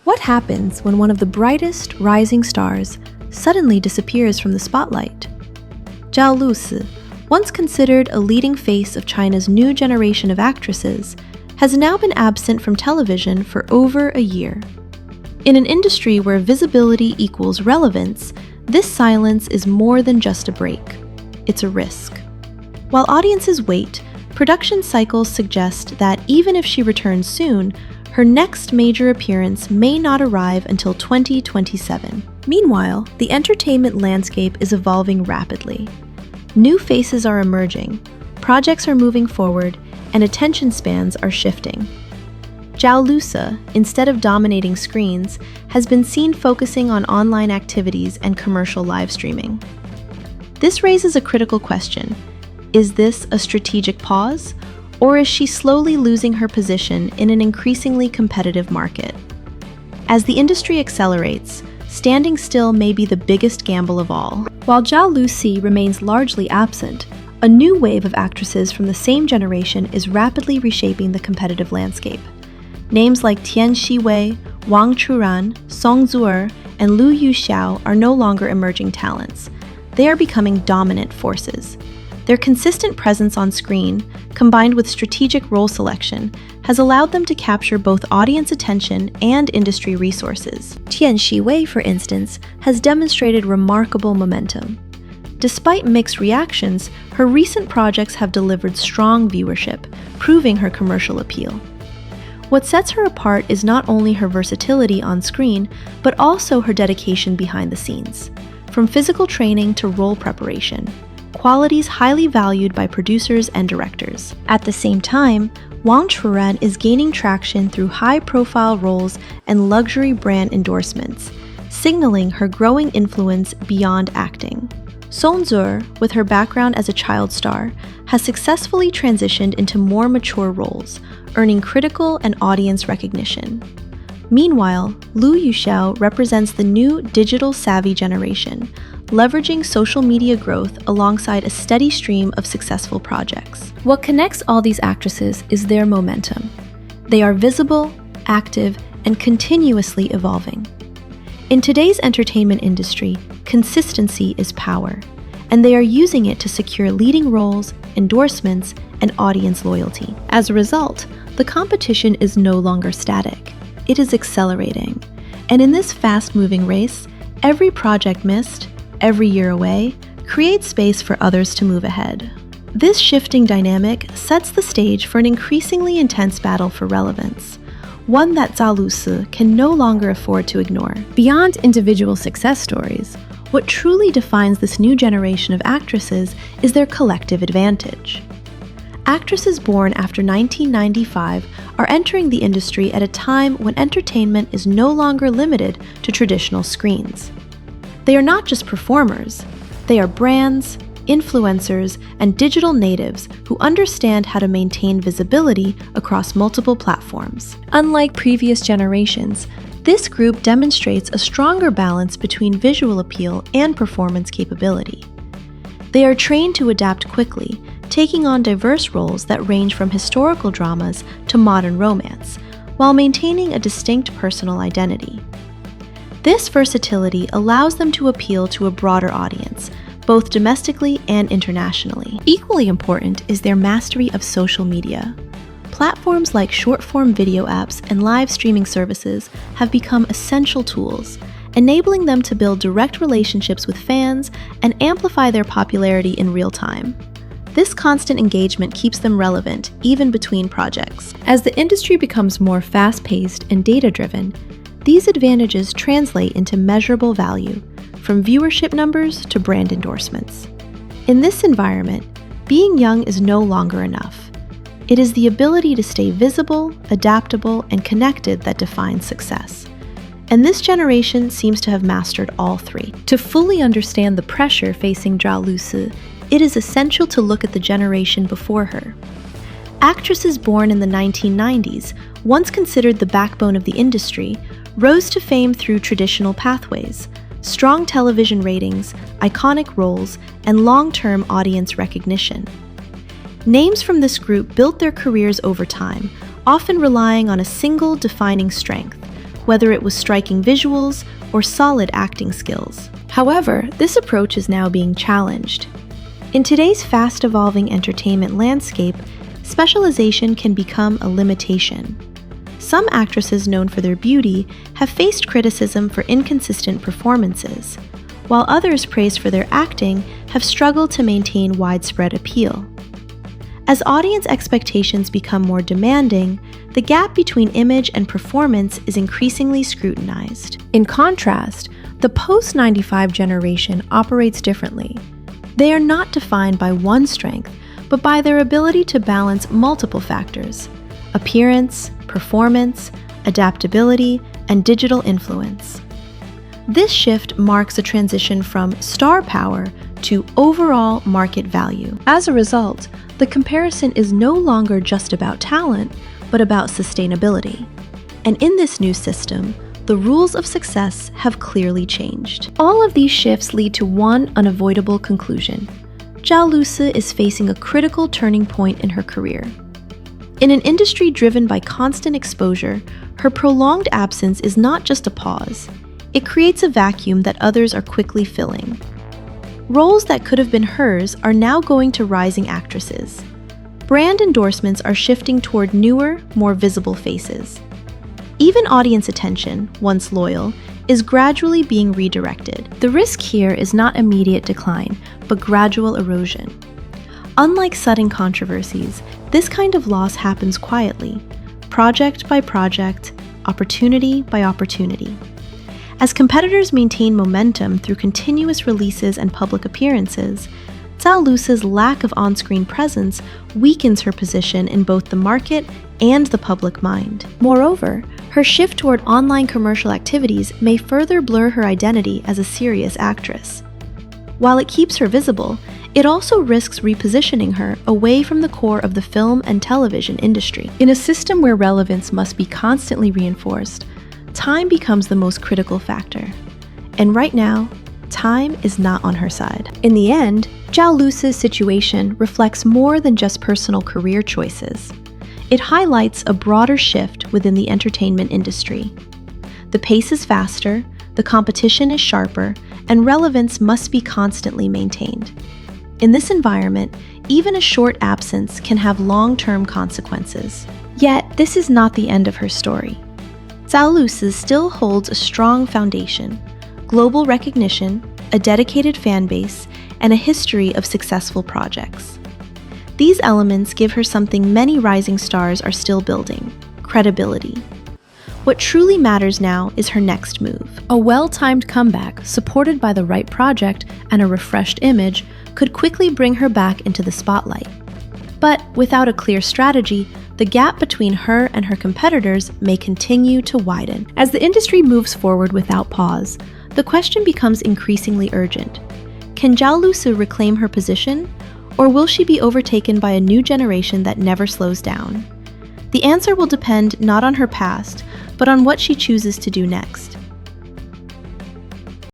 What happens when one of the brightest rising stars suddenly disappears from the spotlight? Zhao Lusi, once considered a leading face of China's new generation of actresses, has now been absent from television for over a year. In an industry where visibility equals relevance, this silence is more than just a break. It's a risk. While audiences wait, production cycles suggest that even if she returns soon, her next major appearance may not arrive until 2027. Meanwhile, the entertainment landscape is evolving rapidly. New faces are emerging, projects are moving forward, and attention spans are shifting. Zhao Lusi, instead of dominating screens, has been seen focusing on online activities and commercial live streaming. This raises a critical question. Is this a strategic pause, or is she slowly losing her position in an increasingly competitive market? As the industry accelerates, standing still may be the biggest gamble of all. While Zhao Lusi remains largely absent, a new wave of actresses from the same generation is rapidly reshaping the competitive landscape. Names like Tian Shiwei, Wang Churan, Song Zuer, and Liu Yuxiao are no longer emerging talents. They are becoming dominant forces. Their consistent presence on screen, combined with strategic role selection, has allowed them to capture both audience attention and industry resources. Tian Shiwei, for instance, has demonstrated remarkable momentum. Despite mixed reactions, her recent projects have delivered strong viewership, proving her commercial appeal. What sets her apart is not only her versatility on screen, but also her dedication behind the scenes. From physical training to role preparation, qualities highly valued by producers and directors. At the same time, Wang Churan is gaining traction through high-profile roles and luxury brand endorsements, signaling her growing influence beyond acting. Song Zuer, with her background as a child star, has successfully transitioned into more mature roles, earning critical and audience recognition. Meanwhile, Liu Yuxiao represents the new digital-savvy generation, leveraging social media growth alongside a steady stream of successful projects. What connects all these actresses is their momentum. They are visible, active, and continuously evolving. In today's entertainment industry, consistency is power, and they are using it to secure leading roles, endorsements, and audience loyalty. As a result, the competition is no longer static. It is accelerating. And in this fast-moving race, every project missed, every year away, creates space for others to move ahead. This shifting dynamic sets the stage for an increasingly intense battle for relevance, one that Zhao Lusi can no longer afford to ignore. Beyond individual success stories, what truly defines this new generation of actresses is their collective advantage. Actresses born after 1995 are entering the industry at a time when entertainment is no longer limited to traditional screens. They are not just performers, they are brands, influencers, and digital natives who understand how to maintain visibility across multiple platforms. Unlike previous generations, this group demonstrates a stronger balance between visual appeal and performance capability. They are trained to adapt quickly, taking on diverse roles that range from historical dramas to modern romance, while maintaining a distinct personal identity. This versatility allows them to appeal to a broader audience, both domestically and internationally. Equally important is their mastery of social media. Platforms like short-form video apps and live streaming services have become essential tools, enabling them to build direct relationships with fans and amplify their popularity in real time. This constant engagement keeps them relevant, even between projects. As the industry becomes more fast-paced and data-driven, these advantages translate into measurable value, from viewership numbers to brand endorsements. In this environment, being young is no longer enough. It is the ability to stay visible, adaptable, and connected that defines success. And this generation seems to have mastered all three. To fully understand the pressure facing Zhao Lusi, it is essential to look at the generation before her. Actresses born in the 1990s, once considered the backbone of the industry, rose to fame through traditional pathways, strong television ratings, iconic roles, and long-term audience recognition. Names from this group built their careers over time, often relying on a single defining strength, whether it was striking visuals or solid acting skills. However, this approach is now being challenged. In today's fast-evolving entertainment landscape, specialization can become a limitation. Some actresses known for their beauty have faced criticism for inconsistent performances, while others praised for their acting have struggled to maintain widespread appeal. As audience expectations become more demanding, the gap between image and performance is increasingly scrutinized. In contrast, the Post95 generation operates differently. They are not defined by one strength, but by their ability to balance multiple factors: appearance, performance, adaptability, and digital influence. This shift marks a transition from star power to overall market value. As a result, the comparison is no longer just about talent, but about sustainability. And in this new system, the rules of success have clearly changed. All of these shifts lead to one unavoidable conclusion. Zhao Lusi is facing a critical turning point in her career. In an industry driven by constant exposure, her prolonged absence is not just a pause. It creates a vacuum that others are quickly filling. Roles that could have been hers are now going to rising actresses. Brand endorsements are shifting toward newer, more visible faces. Even audience attention, once loyal, is gradually being redirected. The risk here is not immediate decline, but gradual erosion. Unlike sudden controversies, this kind of loss happens quietly, project by project, opportunity by opportunity. As competitors maintain momentum through continuous releases and public appearances, Zhao Lusi's lack of on-screen presence weakens her position in both the market and the public mind. Moreover, her shift toward online commercial activities may further blur her identity as a serious actress. While it keeps her visible, it also risks repositioning her away from the core of the film and television industry. In a system where relevance must be constantly reinforced, time becomes the most critical factor. And right now, time is not on her side. In the end, Zhao Lusi's situation reflects more than just personal career choices. It highlights a broader shift within the entertainment industry. The pace is faster, the competition is sharper, and relevance must be constantly maintained. In this environment, even a short absence can have long-term consequences. Yet, this is not the end of her story. Zhao Lusi still holds a strong foundation: global recognition, a dedicated fan base, and a history of successful projects. These elements give her something many rising stars are still building: credibility. What truly matters now is her next move. A well-timed comeback, supported by the right project and a refreshed image, could quickly bring her back into the spotlight. But without a clear strategy, the gap between her and her competitors may continue to widen. As the industry moves forward without pause, the question becomes increasingly urgent. Can Zhao Lusi reclaim her position, or will she be overtaken by a new generation that never slows down? The answer will depend not on her past, but on what she chooses to do next.